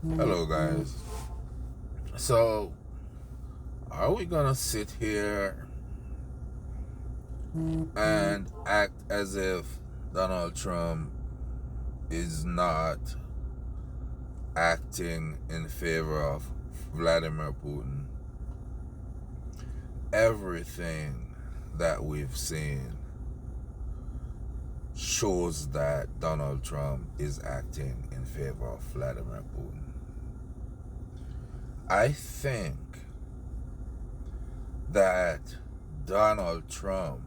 Hello, guys. So, are we gonna sit here and act as if Donald Trump is not acting in favor of Vladimir Putin? Everything that we've seen shows that Donald Trump is acting in favor of Vladimir Putin. I think that Donald Trump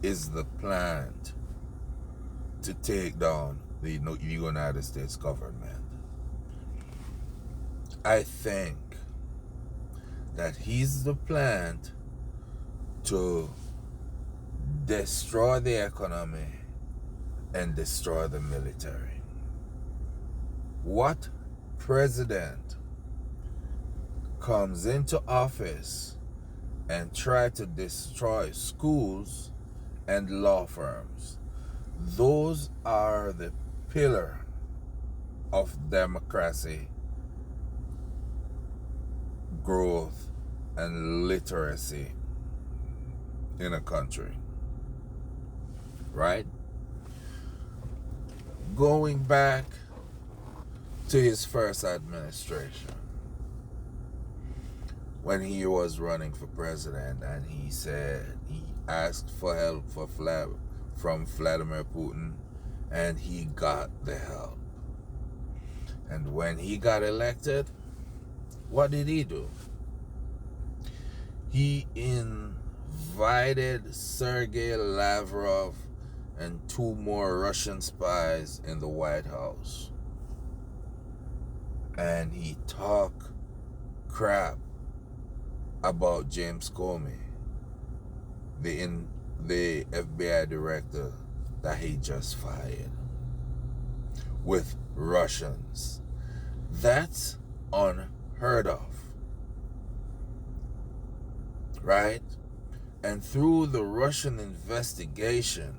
is the plant to take down the United States government. I think that he's the plant to destroy the economy and destroy the military. What president comes into office and try to destroy schools and law firms? Those are the pillar of democracy, growth, and literacy in a country, right? Going back to his first administration, when he was running for president, and he said he asked for help from Vladimir Putin, and he got the help. And when he got elected, what did he do? He invited Sergei Lavrov and 2 more Russian spies in the White House. And he talked crap about James Comey, the FBI director that he just fired, with Russians. That's unheard of, right? And through the Russian investigation,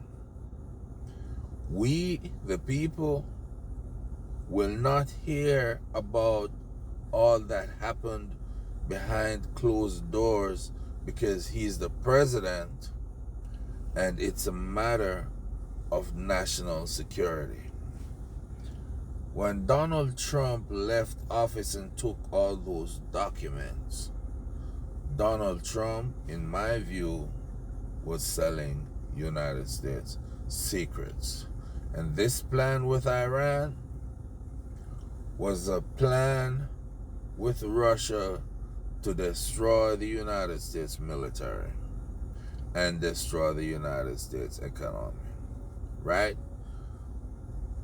we, the people, will not hear about all that happened behind closed doors because he's the president and it's a matter of national security. When Donald Trump left office and took all those documents, Donald Trump, in my view, was selling United States secrets. And this plan with Iran was a plan with Russia to destroy the United States military and destroy the United States economy, right?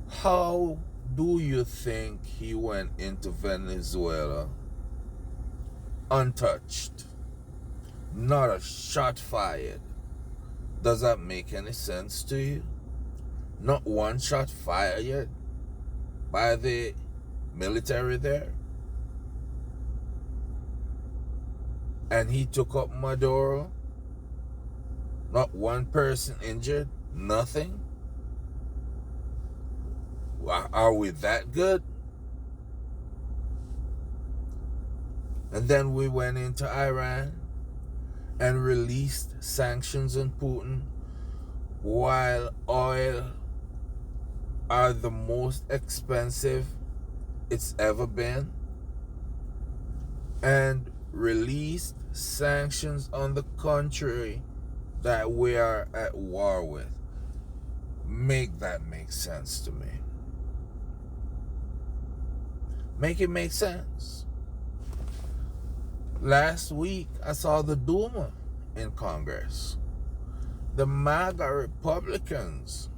How do you think he went into Venezuela untouched? Not a shot fired. Does that make any sense to you? Not one shot fired by the military there. And he took up Maduro. Not one person injured. Nothing. Are we that good? And then we went into Iran and released sanctions on Putin while oil are the most expensive it's ever been, and released sanctions on the country that we are at war with. Make that make sense to me. Make it make sense. Last week, I saw the Duma in Congress. The MAGA Republicans,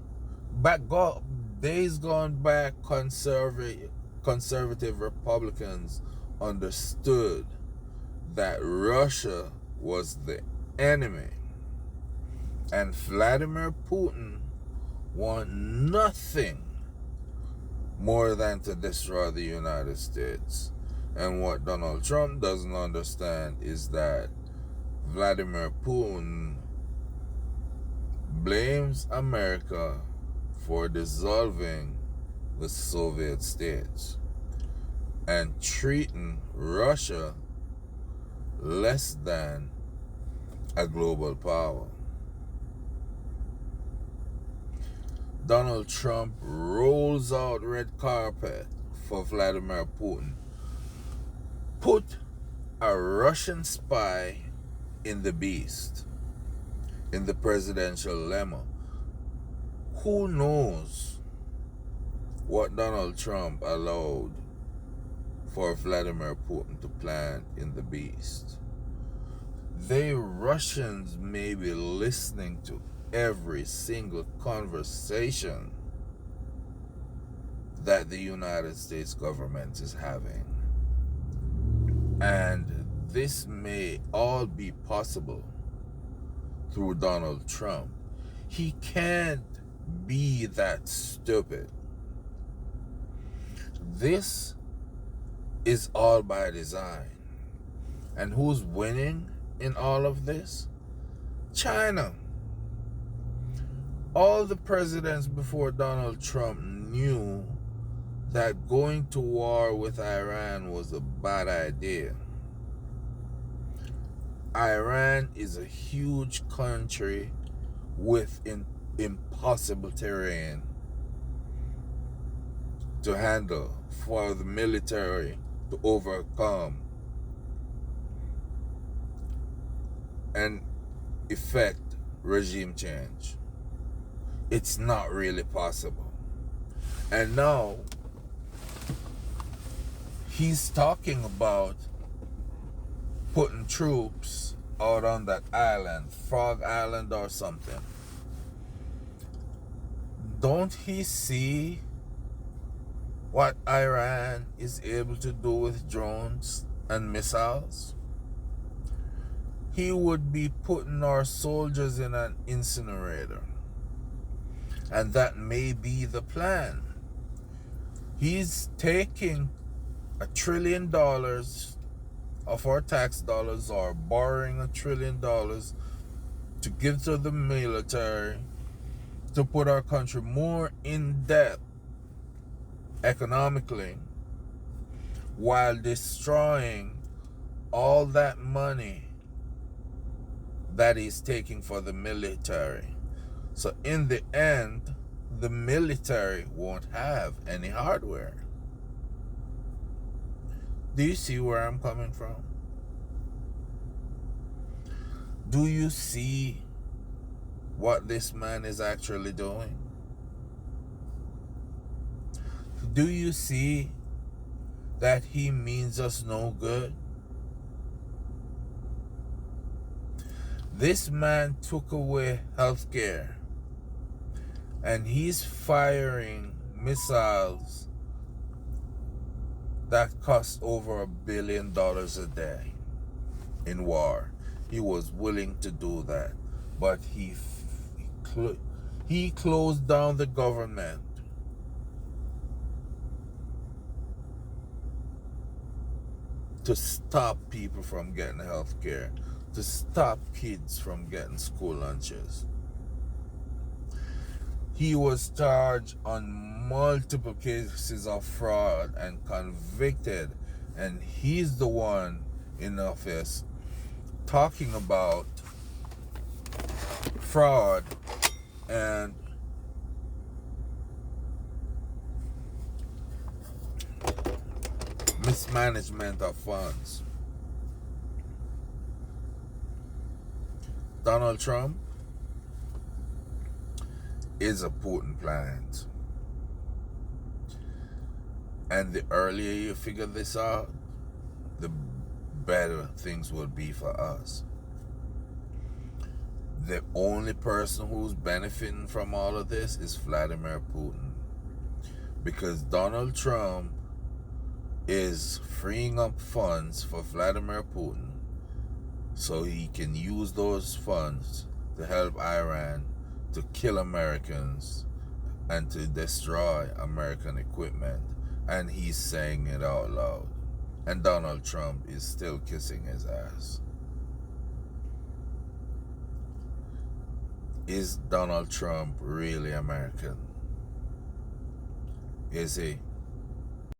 days gone back, conservative Republicans understood that Russia was the enemy. And Vladimir Putin want nothing more than to destroy the United States. And what Donald Trump doesn't understand is that Vladimir Putin blames America for dissolving the Soviet states. and treating Russia less than a global power. Donald Trump rolls out red carpet for Vladimir Putin. Put a Russian spy in the beast, in the presidential lemma. Who knows what Donald Trump allowed for Vladimir Putin to plant in the beast? The Russians may be listening to every single conversation that the United States government is having. And this may all be possible through Donald Trump. He can't be that stupid. This is all by design. And who's winning in all of this? China. All the presidents before Donald Trump knew that going to war with Iran was a bad idea. Iran is a huge country with impossible terrain to handle for the military to overcome and effect regime change. It's not really possible. And now he's talking about putting troops out on that island, Frog Island or something. Don't he see what Iran is able to do with drones and missiles? He would be putting our soldiers in an incinerator. And that may be the plan. He's taking $1 trillion of our tax dollars, or borrowing $1 trillion to give to the military to put our country more in debt economically, while destroying all that money that he's taking for the military. So in the end, the military won't have any hardware. Do you see where I'm coming from? Do you see what this man is actually doing? Do you see that he means us no good? This man took away healthcare, and he's firing missiles that cost over $1 billion a day in war. He was willing to do that, but he closed down the government to stop people from getting health care, to stop kids from getting school lunches. He was charged on multiple cases of fraud and convicted, and he's the one in office talking about fraud and mismanagement of funds. Donald Trump is a potent plant. And the earlier you figure this out, the better things will be for us. The only person who's benefiting from all of this is Vladimir Putin. Because Donald Trump is freeing up funds for Vladimir Putin so he can use those funds to help Iran to kill Americans and to destroy American equipment. And he's saying it out loud. And Donald Trump is still kissing his ass. Is Donald Trump really American? Is he?